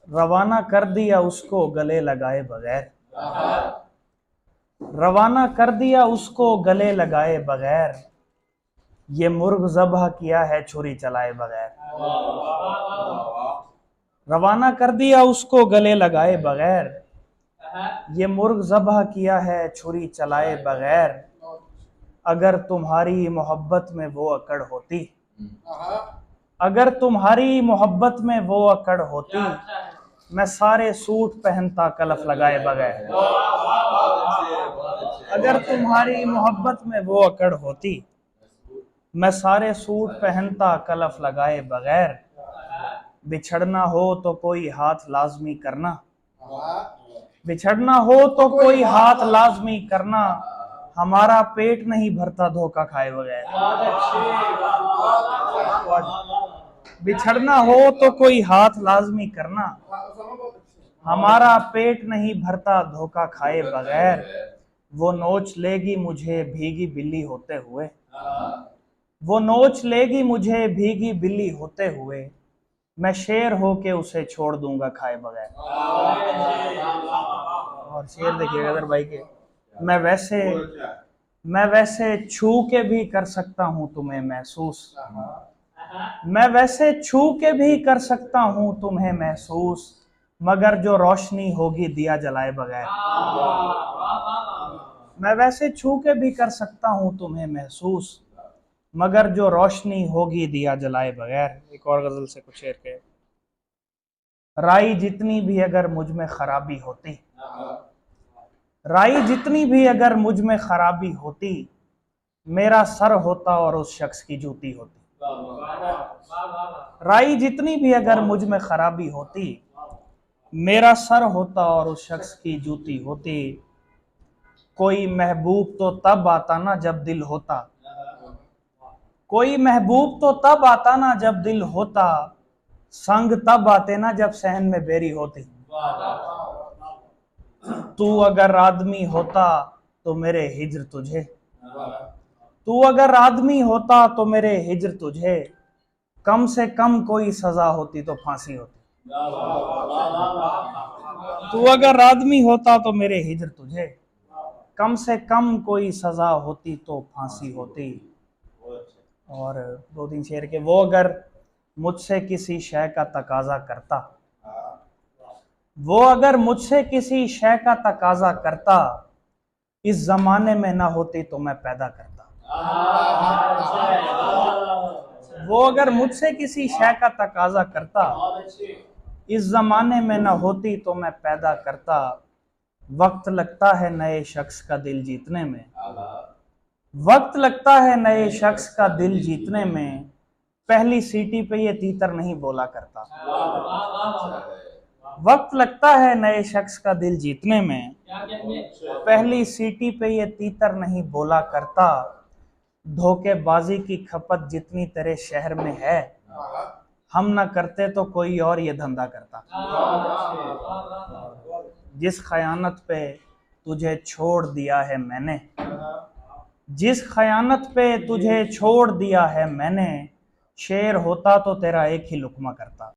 रवाना कर दिया उसको गले लगाए बगैर, रवाना कर दिया उसको गले लगाए बगैर, ये मुर्ग ज़ब्ह किया है छुरी चलाए बगैर। रवाना कर दिया उसको गले लगाए बगैर, ये मुर्ग ज़ब्ह किया है छुरी चलाए बगैर। अगर तुम्हारी मोहब्बत में वो अकड़ होती, अगर तुम्हारी मोहब्बत में वो अकड़ होती, मैं सारे सूट पहनता कलफ लगाए बगैर। अगर तुम्हारी मोहब्बत में वो अकड़ होती, मैं सारे सूट पहनता कलफ लगाए बगैर। बिछड़ना हो तो कोई हाथ लाजमी करना, बिछड़ना हो तो कोई हाथ लाजमी करना, हमारा पेट नहीं भरता धोखा खाए बगैर। बिछड़ना हो तो कोई हाथ लाजमी करना, हमारा पेट नहीं भरता धोखा खाए बगैर। वो नोच लेगी मुझे भीगी बिल्ली होते हुए, वो नोच लेगी मुझे भीगी बिल्ली होते हुए, मैं शेर होके उसे छोड़ दूंगा खाए बगैर। और शेर देखिएगा अगर भाई के, मैं वैसे छू के भी कर सकता हूं तुम्हें महसूस, मैं वैसे छू के भी कर सकता हूं तुम्हें महसूस, मगर जो रोशनी होगी दिया जलाए बगैर। मैं वैसे छू के भी कर सकता हूं तुम्हें महसूस, मगर जो रोशनी होगी दिया जलाए बगैर। एक और गजल से कुछ शेर के। राई जितनी भी अगर मुझ में खराबी होती, राई जितनी भी अगर मुझ में खराबी होती, मेरा सर होता और उस शख्स की जूती होती। राई जितनी भी अगर मुझ में खराबी होती, मेरा सर होता और उस शख्स की जूती होती। कोई महबूब तो तब आता ना जब दिल होता, कोई महबूब तो तब आता ना जब दिल होता, संग तब आते ना जब सहन में बेरी होती। तू अगर आदमी होता तो मेरे हिज्र तुझे, तू अगर आदमी होता तो मेरे हिज्र तुझे, कम से कम कोई सजा होती तो फांसी होती। तू अगर आदमी होता तो मेरे हिज्र तुझे, कम से कम कोई सजा होती तो फांसी होती। और दो तीन शेर के। वो अगर मुझसे किसी शय का तकाजा करता, वो अगर मुझसे किसी शय का तकाजा करता, इस जमाने में ना होती तो मैं पैदा करता। वो अगर मुझसे किसी शय का तकाजा करता, इस जमाने में ना होती तो मैं पैदा करता। वक्त लगता है नए शख्स का दिल जीतने में, वक्त लगता है नए शख्स का दिल जीतने में, पहली सीटी पे ये तीतर नहीं बोला करता। वक्त लगता है नए शख्स का दिल जीतने में, पहली सीटी पे ये तीतर नहीं बोला करता। धोखेबाजी की खपत जितनी तेरे शहर में है, हम ना करते तो कोई और ये धंधा करता। जिस खयानत पे तुझे छोड़ दिया है मैंने, जिस खयानत पे तुझे छोड़ दिया है मैंने, शेर होता तो तेरा एक ही लुकमा करता।